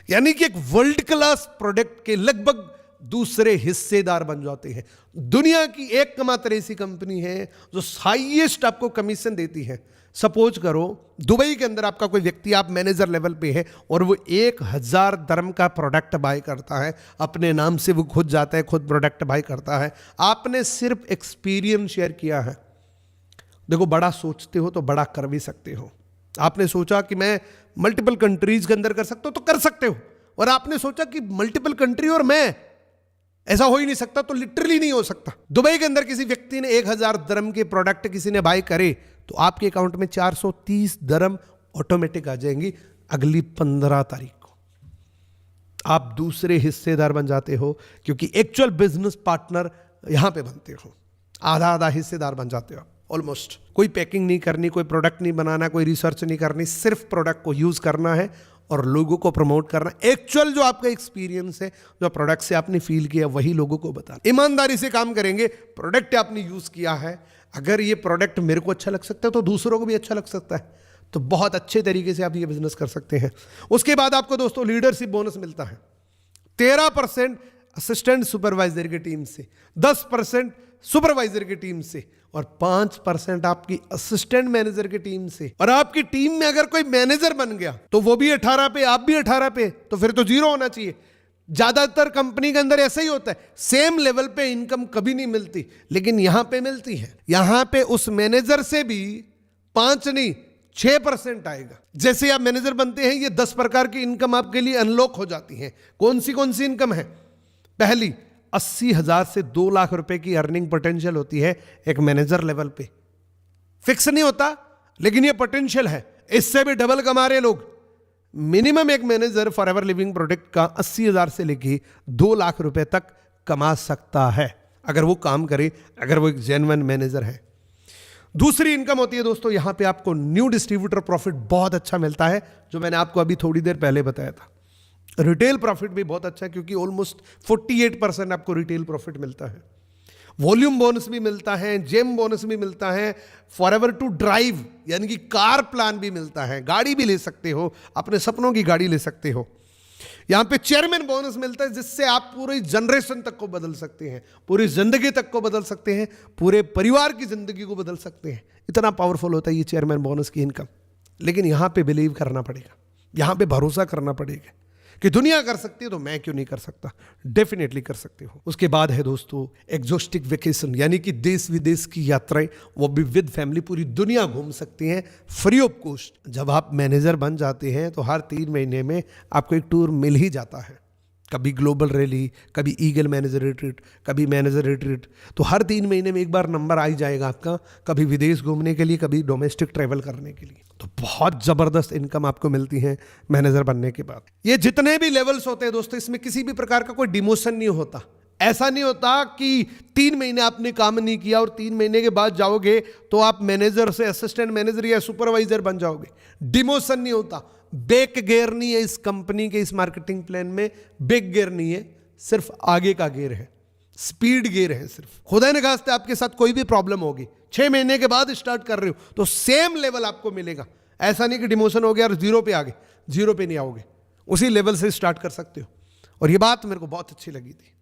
यानी कि एक वर्ल्ड क्लास प्रोडक्ट के लगभग दूसरे हिस्सेदार बन जाते हैं। दुनिया की एकमात्र ऐसी कंपनी है जो हाईएस्ट आपको कमीशन देती है। सपोज करो दुबई के अंदर आपका कोई व्यक्ति, आप मैनेजर लेवल पे है और वो 1000 दरम का प्रोडक्ट बाय करता है, अपने नाम से वो खुद जाता है, खुद प्रोडक्ट बाय करता है। आपने सिर्फ एक्सपीरियंस शेयर किया है। देखो बड़ा सोचते हो तो बड़ा कर भी सकते हो। आपने सोचा कि मैं मल्टीपल कंट्रीज के अंदर कर सकता हूं तो कर सकते हो, और आपने सोचा कि मल्टीपल कंट्री और मैं, ऐसा हो ही नहीं सकता, तो लिटरली नहीं हो सकता। दुबई के अंदर किसी व्यक्ति ने 1000 दरम के प्रोडक्ट किसी ने बाय करे तो आपके अकाउंट में 430 दरम ऑटोमेटिक आ जाएंगी अगली 15 तारीख को। आप दूसरे हिस्सेदार बन जाते हो क्योंकि एक्चुअल बिजनेस पार्टनर यहां पे बनते हो। आधा आधा हिस्सेदार बन जाते हो ऑलमोस्ट। कोई पैकिंग नहीं करनी, कोई प्रोडक्ट नहीं बनाना, कोई रिसर्च नहीं करनी, सिर्फ प्रोडक्ट को यूज करना है और लोगों को प्रमोट करना। एक्चुअल जो आपका एक्सपीरियंस है, जो प्रोडक्ट से आपने फील किया, वही लोगों को बताना। ईमानदारी से काम करेंगे। प्रोडक्ट आपने यूज किया है, अगर ये प्रोडक्ट मेरे को अच्छा लग सकता है तो दूसरों को भी अच्छा लग सकता है, तो बहुत अच्छे तरीके से आप ये बिजनेस कर सकते हैं। उसके बाद आपको दोस्तों लीडरशिप बोनस मिलता है 13% असिस्टेंट सुपरवाइजर की टीम से, 10% सुपरवाइजर की टीम से और 5% आपकी असिस्टेंट मैनेजर की टीम से। और आपकी टीम में अगर कोई मैनेजर बन गया तो वो भी 18 पे, आप भी 18 पे, तो फिर तो 0 होना चाहिए। ज्यादातर कंपनी के अंदर ऐसा ही होता है, सेम लेवल पे इनकम कभी नहीं मिलती, लेकिन यहां पे मिलती है। यहां पे उस मैनेजर से भी 5 नहीं 6% आएगा। जैसे आप मैनेजर बनते हैं, ये 10 प्रकार की इनकम आपके लिए अनलॉक हो जाती है। कौन सी इनकम है? पहली, 80,000 से 2 लाख रुपए की अर्निंग पोटेंशियल होती है एक मैनेजर लेवल पे। फिक्स नहीं होता, लेकिन ये पोटेंशियल है। इससे भी डबल कमा रहे लोग। मिनिमम एक मैनेजर फॉरएवर लिविंग प्रोडक्ट का 80,000 से लेके 2 लाख रुपए तक कमा सकता है अगर वो काम करे, अगर वो एक जेन्युइन मैनेजर है। दूसरी इनकम होती है दोस्तों, यहां पे आपको न्यू डिस्ट्रीब्यूटर प्रॉफिट बहुत अच्छा मिलता है, जो मैंने आपको अभी थोड़ी देर पहले बताया था। रिटेल प्रॉफिट भी बहुत अच्छा है क्योंकि ऑलमोस्ट 48% आपको रिटेल प्रॉफिट मिलता है। वॉल्यूम बोनस भी मिलता है, जेम बोनस भी मिलता है, फॉरएवर टू ड्राइव यानी कि कार प्लान भी मिलता है, गाड़ी भी ले सकते हो, अपने सपनों की गाड़ी ले सकते हो। यहां पे चेयरमैन बोनस मिलता है जिससे आप पूरी जनरेशन तक को बदल सकते हैं, पूरी जिंदगी तक को बदल सकते हैं, पूरे परिवार की जिंदगी को बदल सकते हैं। इतना पावरफुल होता है ये चेयरमैन बोनस की इनकम। लेकिन यहां पे बिलीव करना पड़ेगा, यहां पे भरोसा करना पड़ेगा कि दुनिया कर सकती है तो मैं क्यों नहीं कर सकता। डेफिनेटली कर सकते हो। उसके बाद है दोस्तों एक्सोटिक वेकेशन, यानी कि देश विदेश की यात्राएं, वो भी विद फैमिली पूरी दुनिया घूम सकती हैं फ्री ऑफ कॉस्ट। जब आप मैनेजर बन जाते हैं तो हर 3 महीने में आपको एक टूर मिल ही जाता है। कभी ग्लोबल रैली, कभी ईगल मैनेजर रिट्रीट, कभी मैनेजर रिट्रीट। तो हर 3 महीने में एक बार नंबर आ ही जाएगा आपका, कभी विदेश घूमने के लिए, कभी डोमेस्टिक ट्रैवल करने के लिए। तो बहुत जबरदस्त इनकम आपको मिलती है मैनेजर बनने के बाद। ये जितने भी लेवल्स होते हैं दोस्तों, इसमें किसी भी प्रकार का कोई डिमोशन नहीं होता। ऐसा नहीं होता कि 3 महीने आपने काम नहीं किया और 3 महीने के बाद जाओगे तो आप मैनेजर से असिस्टेंट मैनेजर या सुपरवाइजर बन जाओगे। डिमोशन नहीं होता। बैक गियर नहीं है इस कंपनी के, इस मार्केटिंग प्लान में बैक गियर नहीं है, सिर्फ आगे का गियर है, स्पीड गियर है सिर्फ। खुदा ने खास्ते आपके साथ कोई भी प्रॉब्लम होगी, 6 महीने के बाद स्टार्ट कर रहे हो तो सेम लेवल आपको मिलेगा। ऐसा नहीं कि डिमोशन हो गया और 0 पे आ गए, 0 पे नहीं आओगे, उसी लेवल से स्टार्ट कर सकते हो। और ये बात मेरे को बहुत अच्छी लगी थी।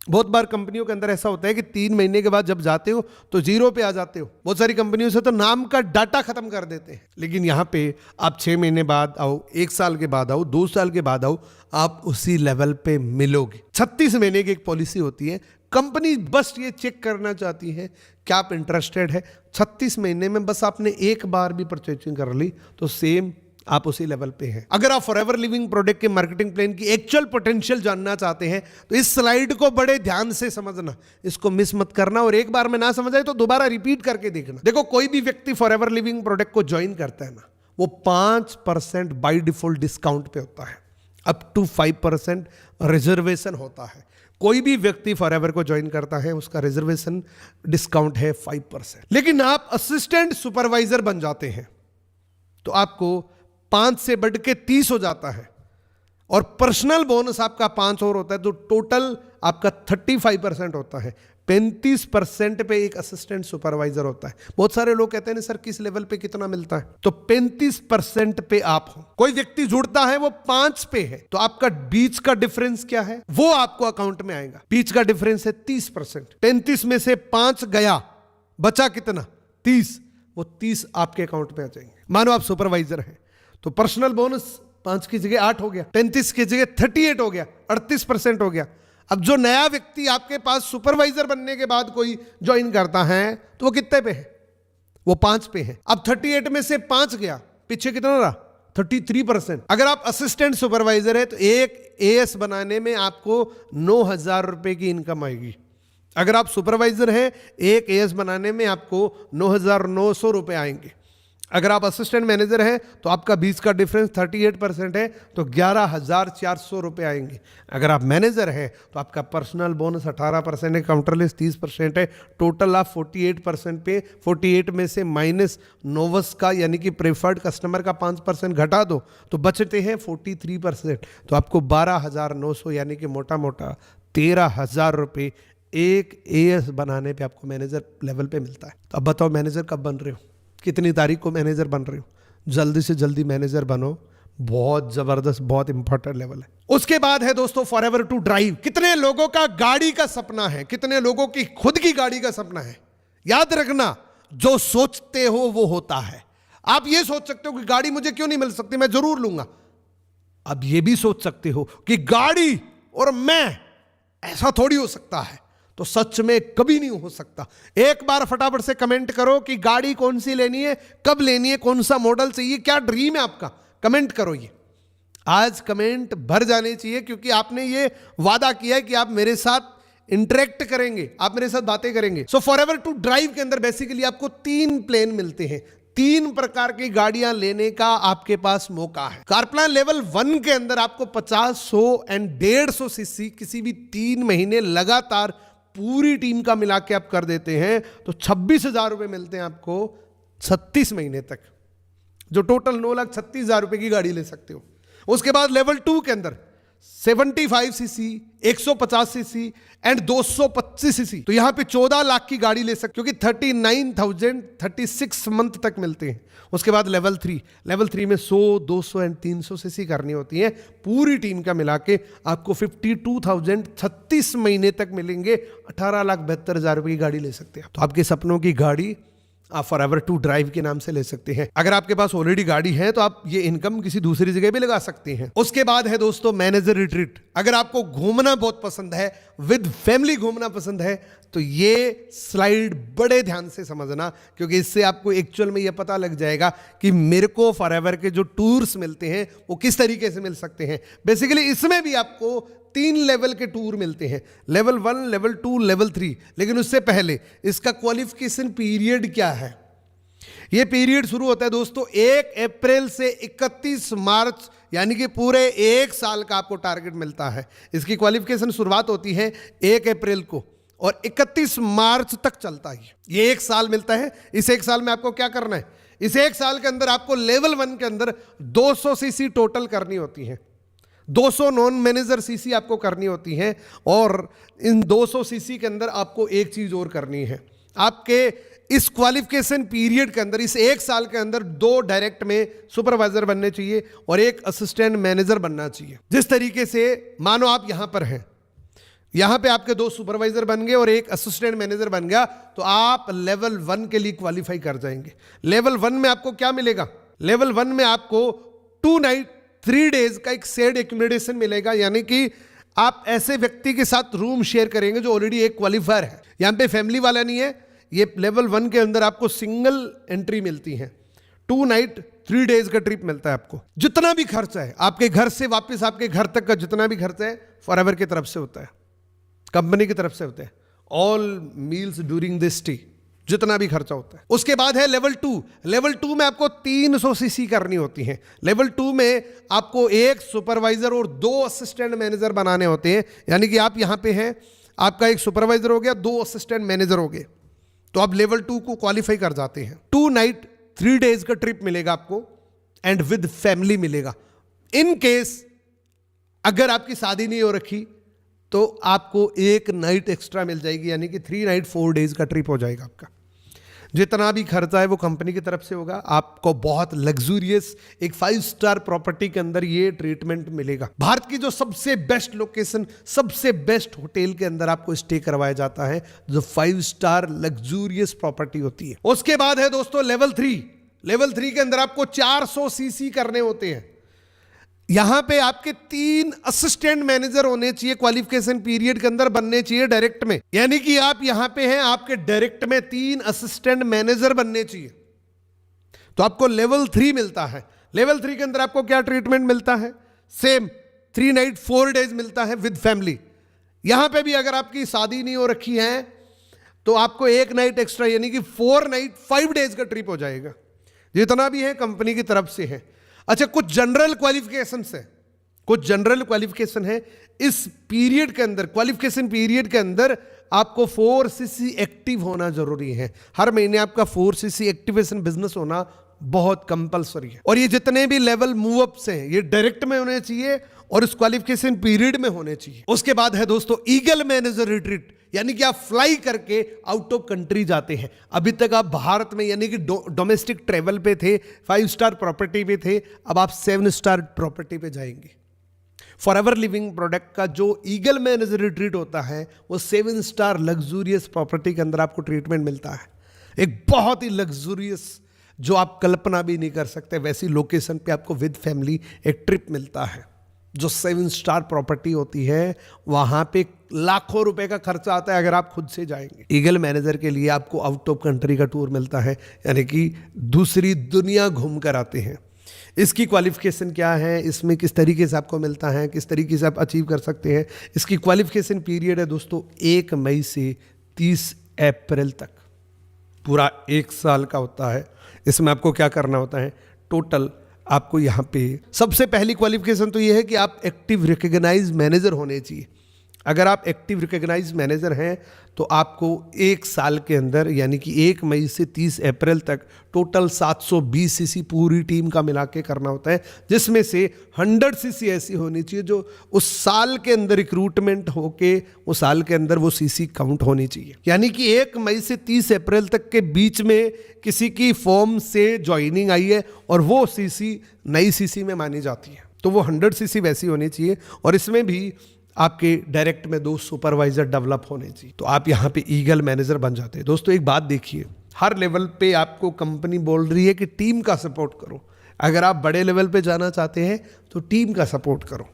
बहुत बार कंपनियों के अंदर ऐसा होता है कि 3 महीने के बाद जब जाते हो तो 0 पे आ जाते हो। बहुत सारी कंपनियों से तो नाम का डाटा खत्म कर देते हैं, लेकिन यहाँ पे आप 6 महीने बाद आओ, 1 साल के बाद आओ, 2 साल के बाद आओ, आप उसी लेवल पे मिलोगे। 36 महीने की एक पॉलिसी होती है। कंपनी बस ये चेक करना चाहती है क्या आप इंटरेस्टेड है। 36 महीने में बस आपने एक बार भी परचेजिंग कर ली तो सेम आप उसी लेवल पे हैं। अगर आप फॉरएवर लिविंग प्रोडक्ट के मार्केटिंग प्लान की एक्चुअल पोटेंशियल जानना चाहते हैं तो इस स्लाइड को बड़े ध्यान से समझना, इसको मिस मत करना, और एक बार में ना समझ आए तो दोबारा रिपीट करके देखना। देखो, कोई भी व्यक्ति फॉरएवर लिविंग प्रोडक्ट को ज्वाइन करता है ना, वो 5% बाय डिफॉल्ट डिस्काउंट पे होता है, अप टू 5% रिजर्वेशन होता है। कोई भी व्यक्ति फॉरएवर को ज्वाइन करता है उसका रिजर्वेशन डिस्काउंट है 5%। लेकिन आप असिस्टेंट सुपरवाइजर बन जाते हैं तो आपको 5 से बढ़ के 30 हो जाता है, और पर्सनल बोनस आपका 5 और होता है, तो टोटल आपका 35% होता है। 35% पे एक असिस्टेंट सुपरवाइजर होता है। बहुत सारे लोग कहते हैं सर किस लेवल पे कितना मिलता है, तो 35% पे आप हो। कोई व्यक्ति जुड़ता है वो 5 पे है, तो आपका बीच का डिफरेंस क्या है वो आपको अकाउंट में आएगा। बीच का डिफरेंस है 30%। 35 में से 5 गया, बचा कितना 30, वो 30 आपके अकाउंट में आ जाएंगे। मानो आप सुपरवाइजर हैं तो पर्सनल बोनस 5 की जगह 8 हो गया, 35 की जगह 38 हो गया, 38% हो गया। अब जो नया व्यक्ति आपके पास सुपरवाइजर बनने के बाद कोई ज्वाइन करता है तो वो कितने पे है, वो 5 पे है। अब 38 में से 5 गया, पीछे कितना रहा 33%। अगर आप असिस्टेंट सुपरवाइजर है तो एक एएस बनाने में आपको 9,000 रुपए की इनकम आएगी। अगर आप सुपरवाइजर हैं, एक एएस बनाने में आपको 9,900 रुपए आएंगे। अगर आप असिस्टेंट मैनेजर हैं तो आपका बीच का डिफरेंस 38% है, तो 11,400 रुपए आएंगे। अगर आप मैनेजर हैं तो आपका पर्सनल बोनस 18% है, काउंटरलेस 30% है, टोटल आप 48% पे। 48 में से माइनस नोवस का यानी कि प्रेफर्ड कस्टमर का 5% घटा दो तो बचते हैं 43%। तो आपको 12,900 यानी कि मोटा मोटा 13,000 रुपये एक एएस बनाने पे आपको मैनेजर लेवल पे मिलता है। तो अब बताओ मैनेजर कब बन रहे हो, कितनी तारीख को मैनेजर बन रहे हो? जल्दी से जल्दी मैनेजर बनो, बहुत जबरदस्त, बहुत इंपॉर्टेंट लेवल है। उसके बाद है दोस्तों फॉरएवर टू ड्राइव। कितने लोगों का गाड़ी का सपना है, कितने लोगों की खुद की गाड़ी का सपना है? याद रखना, जो सोचते हो वो होता है। आप ये सोच सकते हो कि गाड़ी मुझे क्यों नहीं मिल सकती, मैं जरूर लूंगा। अब ये भी सोच सकते हो कि गाड़ी और मैं, ऐसा थोड़ी हो सकता है, तो सच में कभी नहीं हो सकता। एक बार फटाफट से कमेंट करो कि गाड़ी कौन सी लेनी है, कब लेनी है, कौन सा मॉडल चाहिए, क्या ड्रीम है आपका, कमेंट करो। ये आज कमेंट भर जाने चाहिए क्योंकि आपने ये वादा किया है कि आप मेरे साथ इंटरेक्ट करेंगे, आप मेरे साथ बातें करेंगे। सो फॉरएवर टू ड्राइव के अंदर बेसिकली आपको 3 प्लेन मिलते हैं। 3 प्रकार की गाड़ियां लेने का आपके पास मौका है। कार प्लान लेवल 1 के अंदर आपको 50, 100 एंड 150 सीसी किसी भी 3 महीने लगातार पूरी टीम का मिला के आप कर देते हैं तो 26,000 रुपए मिलते हैं आपको 36 महीने तक, जो टोटल 9,36,000 रुपए की गाड़ी ले सकते हो। उसके बाद लेवल 2 के अंदर 75 सीसी, 150 सीसी एंड 225 सीसी, तो यहां पे 14 लाख की गाड़ी ले सकते हो क्योंकि 39,036 मंथ तक मिलते हैं। उसके बाद लेवल 3 में 100, 200 एंड 300 सीसी करनी होती है। पूरी टीम का मिला के आपको 52,036 महीने तक मिलेंगे। 18,72,000 रुपए की गाड़ी ले सकते हैं। तो आपके सपनों की गाड़ी आप फॉरएवर टू ड्राइव के नाम से ले सकते हैं। अगर आपके पास ऑलरेडी गाड़ी है तो आप ये इनकम किसी दूसरी जगह भी लगा सकते हैं। उसके बाद है दोस्तों मैनेजर रिट्रीट। अगर आपको घूमना बहुत पसंद है, विद फैमिली घूमना पसंद है, तो ये स्लाइड बड़े ध्यान से समझना क्योंकि इससे आपको एक्चुअल में ये पता लग जाएगा कि मेरे को फॉरएवर के जो टूर्स मिलते हैं वो किस तरीके से मिल सकते हैं। बेसिकली इसमें भी आपको 3 लेवल के टूर मिलते हैं, लेवल 1, लेवल 2, लेवल 3। लेकिन उससे पहले इसका क्वालिफिकेशन पीरियड क्या है? यह पीरियड शुरू होता है दोस्तों 1 अप्रैल से 31 मार्च, यानी कि पूरे 1 साल का आपको टारगेट मिलता है। इसकी क्वालिफिकेशन शुरुआत होती है 1 अप्रैल को और 31 मार्च तक चलता है। ये 1 साल मिलता है। इस 1 साल में आपको क्या करना है? इस 1 साल के अंदर आपको लेवल 1 के अंदर 200 सीसी टोटल करनी होती है, 200 नॉन मैनेजर सीसी आपको करनी होती है। और इन 200 सीसी के अंदर आपको एक चीज और करनी है, आपके इस क्वालिफिकेशन पीरियड के अंदर, इस 1 साल के अंदर 2 डायरेक्ट में सुपरवाइजर बनने चाहिए और 1 असिस्टेंट मैनेजर बनना चाहिए। जिस तरीके से मानो आप यहां पर हैं, यहां पे आपके 2 सुपरवाइजर बन गए और एक असिस्टेंट मैनेजर बन गया, तो आप लेवल 1 के लिए क्वालिफाई कर जाएंगे। लेवल 1 में आपको क्या मिलेगा? लेवल 1 में आपको 2 नाइट 3 डेज का एक शेयर्ड एकोमोडेशन मिलेगा, यानी कि आप ऐसे व्यक्ति के साथ रूम शेयर करेंगे जो ऑलरेडी एक क्वालिफायर है। यहां पे फैमिली वाला नहीं है, ये लेवल 1 के अंदर आपको सिंगल एंट्री मिलती है। 2 नाइट 3 डेज का ट्रिप मिलता है आपको। जितना भी खर्चा है आपके घर से वापस आपके घर तक का जितना भी खर्चा है फॉरएवर की तरफ से होता है, कंपनी की तरफ से होते हैं। All meals during this stay, जितना भी खर्चा होता है। उसके बाद है लेवल 2। लेवल 2 में आपको 300 सीसी करनी होती है। लेवल 2 में आपको एक सुपरवाइजर और 2 असिस्टेंट मैनेजर बनाने होते हैं, यानी कि आप यहां पे हैं, आपका एक सुपरवाइजर हो गया, 2 असिस्टेंट मैनेजर हो गए, तो आप लेवल 2 को क्वालिफाई कर जाते हैं। 2 नाइट 3 डेज का ट्रिप मिलेगा आपको एंड विद फैमिली मिलेगा। इन केस अगर आपकी शादी नहीं हो रखी तो आपको 1 नाइट एक्स्ट्रा मिल जाएगी, यानी कि 3 नाइट 4 डेज का ट्रिप हो जाएगा आपका। जितना भी खर्चा है वो कंपनी की तरफ से होगा। आपको बहुत लग्जूरियस एक 5 स्टार प्रॉपर्टी के अंदर ये ट्रीटमेंट मिलेगा। भारत की जो सबसे बेस्ट लोकेशन, सबसे बेस्ट होटल के अंदर आपको स्टे करवाया जाता है, जो 5 स्टार लग्जूरियस प्रॉपर्टी होती है। उसके बाद है दोस्तों लेवल 3। लेवल 3 के अंदर आपको 400 सीसी करने होते हैं। यहां पे आपके 3 असिस्टेंट मैनेजर होने चाहिए, क्वालिफिकेशन पीरियड के अंदर बनने चाहिए डायरेक्ट में, यानी कि आप यहां पे हैं, आपके डायरेक्ट में 3 असिस्टेंट मैनेजर बनने चाहिए, तो आपको लेवल 3 मिलता है। लेवल 3 के अंदर आपको क्या ट्रीटमेंट मिलता है? सेम 3 नाइट 4 डेज मिलता है विद फैमिली। यहां पे भी अगर आपकी शादी नहीं हो रखी है तो आपको 1 नाइट एक्स्ट्रा, यानी कि 4 नाइट 5 डेज का ट्रिप हो जाएगा। जितना भी है कंपनी की तरफ से है। अच्छा, कुछ जनरल क्वालिफिकेशन है, कुछ जनरल क्वालिफिकेशन है इस पीरियड के अंदर। क्वालिफिकेशन पीरियड के अंदर आपको 4 सीसी एक्टिव होना जरूरी है। हर महीने आपका 4 सीसी एक्टिवेशन बिजनेस होना बहुत कंपलसरी है। और ये जितने भी लेवल मूवअप्स हैं ये डायरेक्ट में होने चाहिए और इस क्वालिफिकेशन पीरियड में होने चाहिए। उसके बाद है दोस्तों ईगल मैनेजर रिट्रीट, यानी कि आप फ्लाई करके आउट ऑफ कंट्री जाते हैं। अभी तक आप भारत में यानी कि डोमेस्टिक ट्रेवल पे थे, 5 स्टार प्रॉपर्टी पे थे, अब आप 7 स्टार प्रॉपर्टी पे जाएंगे। फॉरएवर लिविंग प्रोडक्ट का जो ईगल मैनेजर रिट्रीट होता है वो 7 स्टार लग्जूरियस प्रॉपर्टी के अंदर आपको ट्रीटमेंट मिलता है। एक बहुत ही लग्जूरियस, जो आप कल्पना भी नहीं कर सकते वैसी लोकेशन पे आपको विद फैमिली एक ट्रिप मिलता है। जो 7 स्टार प्रॉपर्टी होती है वहां पे लाखों रुपए का खर्चा आता है अगर आप खुद से जाएंगे। ईगल मैनेजर के लिए आपको आउट ऑफ कंट्री का टूर मिलता है, यानी कि दूसरी दुनिया घूम कर आते हैं। इसकी क्वालिफिकेशन क्या है, इसमें किस तरीके से आपको मिलता है, किस तरीके से आप अचीव कर सकते हैं। इसकी क्वालिफिकेशन पीरियड है दोस्तों 1 मई से 30 अप्रैल तक, पूरा 1 साल का होता है। इसमें आपको क्या करना होता है? टोटल आपको यहाँ पे सबसे पहली क्वालिफिकेशन तो ये है कि आप एक्टिव रिकॉग्नाइज मैनेजर होने चाहिए। अगर आप एक्टिव रिकॉग्नाइज मैनेजर हैं तो आपको 1 साल के अंदर, यानी कि 1 मई से 30 अप्रैल तक टोटल 720 सीसी पूरी टीम का मिला के करना होता है, जिसमें से 100 सीसी ऐसी होनी चाहिए जो उस साल के अंदर रिक्रूटमेंट होके उस साल के अंदर वो सीसी काउंट होनी चाहिए। यानी कि 1 मई से 30 अप्रैल तक के बीच में किसी की फॉर्म से ज्वाइनिंग आई है और वो सीसी नई सीसी में मानी जाती है, तो वो 100 सीसी वैसी होनी चाहिए। और इसमें भी आपके डायरेक्ट में 2 सुपरवाइजर डेवलप होने चाहिए, तो आप यहाँ पे ईगल मैनेजर बन जाते हैं। दोस्तों एक बात देखिए, हर लेवल पे आपको कंपनी बोल रही है कि टीम का सपोर्ट करो। अगर आप बड़े लेवल पे जाना चाहते हैं तो टीम का सपोर्ट करो।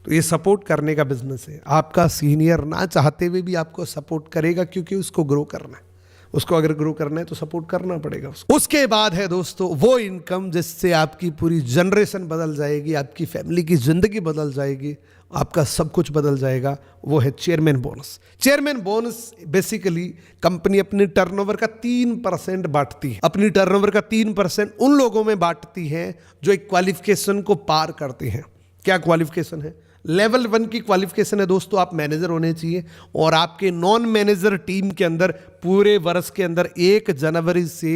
तो ये सपोर्ट करने का बिजनेस है। आपका सीनियर ना चाहते हुए भी आपको सपोर्ट करेगा, क्योंकि उसको ग्रो करना है। उसको अगर ग्रो करना है तो सपोर्ट करना पड़ेगा उसको। उसके बाद है दोस्तों वो इनकम जिससे आपकी पूरी जनरेशन बदल जाएगी, आपकी फैमिली की जिंदगी बदल जाएगी, आपका सब कुछ बदल जाएगा। वो है chairman bonus. Chairman bonus basically company अपने टर्नओवर का 3% बांटती है। अपनी टर्नओवर का 3% उन लोगों में बांटती है जो एक क्वालिफिकेशन को पार करते हैं। क्या क्वालिफिकेशन है? लेवल 1 की क्वालिफिकेशन है दोस्तों, आप मैनेजर होने चाहिए और आपके नॉन मैनेजर टीम के अंदर पूरे वर्ष के अंदर 1 जनवरी से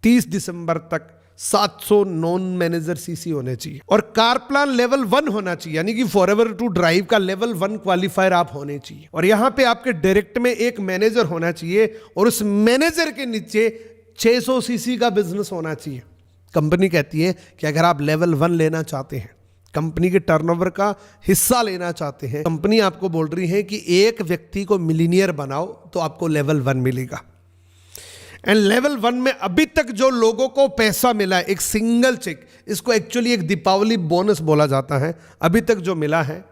30 दिसंबर तक 700 नॉन मैनेजर सीसी होने चाहिए। और कार प्लान लेवल 1 होना चाहिए, यानी कि फॉरएवर टू ड्राइव का लेवल 1 क्वालिफायर आप होने चाहिए। और यहां पे आपके डायरेक्ट में एक मैनेजर होना चाहिए और उस मैनेजर के नीचे 600 सीसी का बिजनेस होना चाहिए। कंपनी कहती है कि अगर आप लेवल 1 लेना चाहते हैं, कंपनी के टर्नओवर का हिस्सा लेना चाहते हैं, कंपनी आपको बोल रही है कि एक व्यक्ति को मिलीनियर बनाओ तो आपको लेवल 1 मिलेगा। एंड लेवल 1 में अभी तक जो लोगों को पैसा मिला है, एक सिंगल चेक, इसको एक्चुअली एक दीपावली बोनस बोला जाता है, अभी तक जो मिला है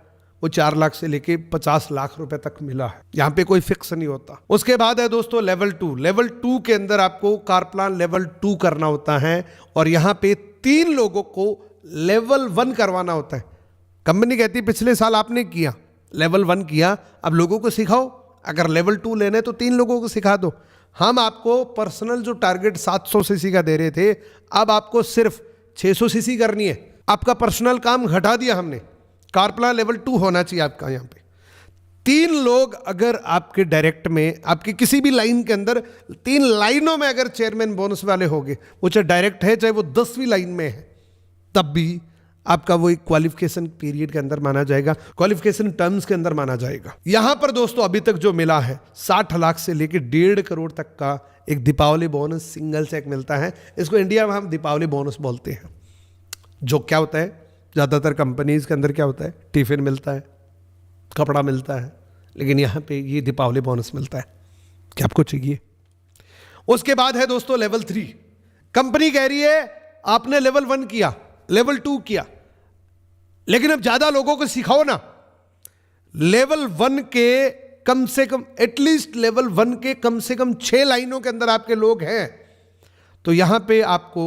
वो 4 लाख से लेके 50 लाख रुपए तक मिला है। यहां पे कोई फिक्स नहीं होता। उसके बाद है दोस्तों लेवल 2। लेवल 2 के अंदर आपको कार प्लान लेवल 2 करना होता है और यहां पे 3 लोगों को लेवल 1 करवाना होता है। कंपनी कहती है पिछले साल आपने किया, लेवल 1 किया, अब लोगों को सिखाओ, अगर लेवल 2 लेने तो 3 लोगों को सिखा दो। हम आपको पर्सनल जो टारगेट 700 सीसी का दे रहे थे, अब आपको सिर्फ 600 सीसी करनी है। आपका पर्सनल काम घटा दिया हमने, कार प्लान लेवल 2 होना चाहिए आपका। यहाँ पे 3 लोग अगर आपके डायरेक्ट में, आपकी किसी भी लाइन के अंदर 3 लाइनों में अगर चेयरमैन बोनस वाले होंगे, वो चाहे डायरेक्ट है चाहे वो 10वीं लाइन में है, तब भी आपका वो एक क्वालिफिकेशन पीरियड के अंदर माना जाएगा, क्वालिफिकेशन टर्म्स के अंदर माना जाएगा। यहां पर दोस्तों अभी तक जो मिला है 60 लाख से लेकर 1.5 करोड़ तक का एक दीपावली बोनस सिंगल चेक मिलता है। इसको इंडिया में हम दीपावली बोनस बोलते हैं। जो क्या होता है, ज़्यादातर कंपनीज के अंदर क्या होता है, टिफिन मिलता है, कपड़ा मिलता है, लेकिन यहाँ पे ये दीपावली बोनस मिलता है। क्या आपको चाहिए? उसके बाद है दोस्तों लेवल 3। कंपनी कह रही है आपने लेवल 1 किया, लेवल 2 किया, लेकिन अब ज्यादा लोगों को सिखाओ ना। लेवल 1 के कम से कम, एटलीस्ट लेवल 1 के कम से कम 6 लाइनों के अंदर आपके लोग हैं, तो यहां पे आपको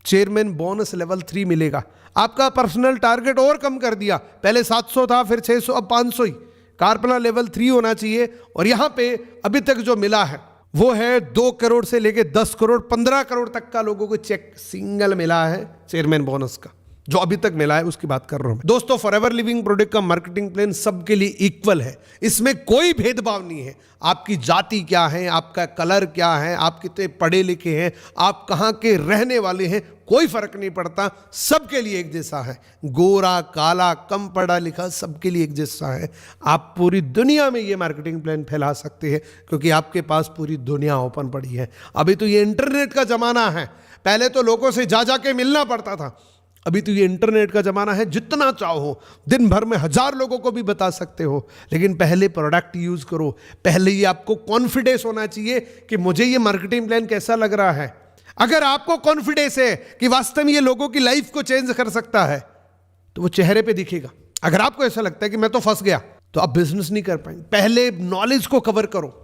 चेयरमैन बोनस लेवल 3 मिलेगा। आपका पर्सनल टारगेट और कम कर दिया, पहले 700 था, फिर 600, अब 500 ही। कार प्लान लेवल 3 होना चाहिए। और यहां पे अभी तक जो मिला है वो है 2 करोड़ से लेके 10 करोड़ 15 करोड़ तक का लोगों को चेक सिंगल मिला है चेयरमैन बोनस का, जो अभी तक मिला है उसकी बात कर रहा हूं मैं। दोस्तों फॉरएवर लिविंग प्रोडक्ट का मार्केटिंग प्लान सबके लिए इक्वल है, इसमें कोई भेदभाव नहीं है। आपकी जाति क्या है, आपका कलर क्या है, आप कितने पढ़े लिखे हैं, आप कहां के रहने वाले हैं, कोई फर्क नहीं पड़ता, सबके लिए एक जैसा है। गोरा काला कम पढ़ा लिखा सबके लिए एक जैसा है। आप पूरी दुनिया में ये मार्केटिंग प्लान फैला सकते हैं क्योंकि आपके पास पूरी दुनिया ओपन पड़ी है। अभी तो ये इंटरनेट का जमाना है, पहले तो लोगों से जा जाके मिलना पड़ता था, अभी तो ये इंटरनेट का जमाना है, जितना चाहो दिन भर में 1000 लोगों को भी बता सकते हो। लेकिन पहले प्रोडक्ट यूज करो, पहले ये आपको कॉन्फिडेंस होना चाहिए कि मुझे ये मार्केटिंग प्लान कैसा लग रहा है। अगर आपको कॉन्फिडेंस है कि वास्तव में ये लोगों की लाइफ को चेंज कर सकता है, तो वो चेहरे पे दिखेगा। अगर आपको ऐसा लगता है कि मैं तो फंस गया, तो आप बिजनेस नहीं कर पाएंगे। पहले नॉलेज को कवर करो।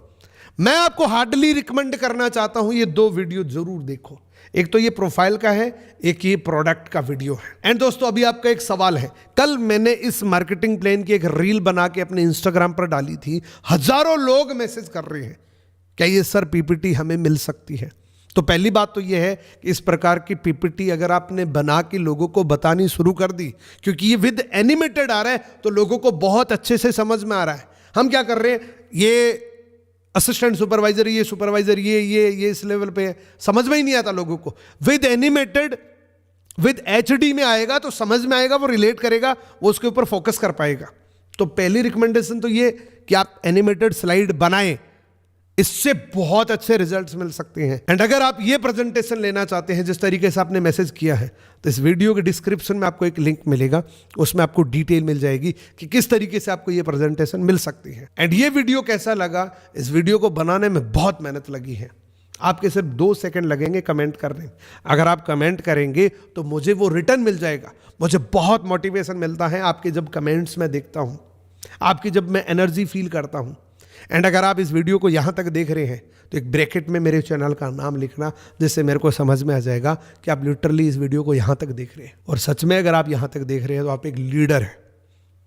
मैं आपको हार्डली रिकमेंड करना चाहता हूं ये 2 वीडियो जरूर देखो। एक तो ये प्रोफाइल का है, एक ये प्रोडक्ट का वीडियो है। एंड दोस्तों अभी आपका एक सवाल है, कल मैंने इस मार्केटिंग प्लान की एक रील बना के अपने इंस्टाग्राम पर डाली थी, हजारों लोग मैसेज कर रहे हैं क्या ये सर पीपीटी हमें मिल सकती है। तो पहली बात तो ये है कि इस प्रकार की पीपीटी अगर आपने बना के लोगों को बतानी शुरू कर दी, क्योंकि ये विद एनिमेटेड आ रहा है तो लोगों को बहुत अच्छे से समझ में आ रहा है। हम क्या कर रहे हैं, ये असिस्टेंट सुपरवाइजर, ये सुपरवाइजर, ये इस लेवल पे है, समझ में ही नहीं आता लोगों को। विद एनिमेटेड, विद HD में आएगा तो समझ में आएगा, वो रिलेट करेगा, वो उसके ऊपर फोकस कर पाएगा। तो पहली रिकमेंडेशन तो ये कि आप एनिमेटेड स्लाइड बनाएं, इससे बहुत अच्छे रिजल्ट्स मिल सकते हैं। एंड अगर आप ये प्रेजेंटेशन लेना चाहते हैं जिस तरीके से आपने मैसेज किया है, तो इस वीडियो के डिस्क्रिप्शन में आपको एक लिंक मिलेगा, उसमें आपको डिटेल मिल जाएगी कि किस तरीके से आपको ये प्रेजेंटेशन मिल सकती है। एंड ये वीडियो कैसा लगा, इस वीडियो को बनाने में बहुत मेहनत लगी है। आपके सिर्फ 2 सेकंड लगेंगे कमेंट करने। अगर आप कमेंट करेंगे तो मुझे वो रिटर्न मिल जाएगा। मुझे बहुत मोटिवेशन मिलता है आपके जब कमेंट्स में देखता हूँ, आपकी जब मैं एनर्जी फील करता हूँ। एंड अगर आप इस वीडियो को यहाँ तक देख रहे हैं तो एक ब्रैकेट में मेरे चैनल का नाम लिखना, जिससे मेरे को समझ में आ जाएगा कि आप लिटरली इस वीडियो को यहाँ तक देख रहे हैं। और सच में अगर आप यहाँ तक देख रहे हैं तो आप एक लीडर हैं,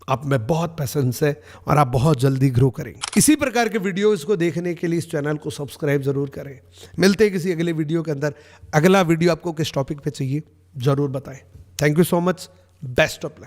आप में बहुत पैसेंस है और आप बहुत जल्दी ग्रो करेंगे। इसी प्रकार के वीडियोज़ को देखने के लिए इस चैनल को सब्सक्राइब जरूर करें। मिलते हैं किसी अगले वीडियो के अंदर। अगला वीडियो आपको किस टॉपिक पे चाहिए ज़रूर बताएं। Thank you so much, best of luck.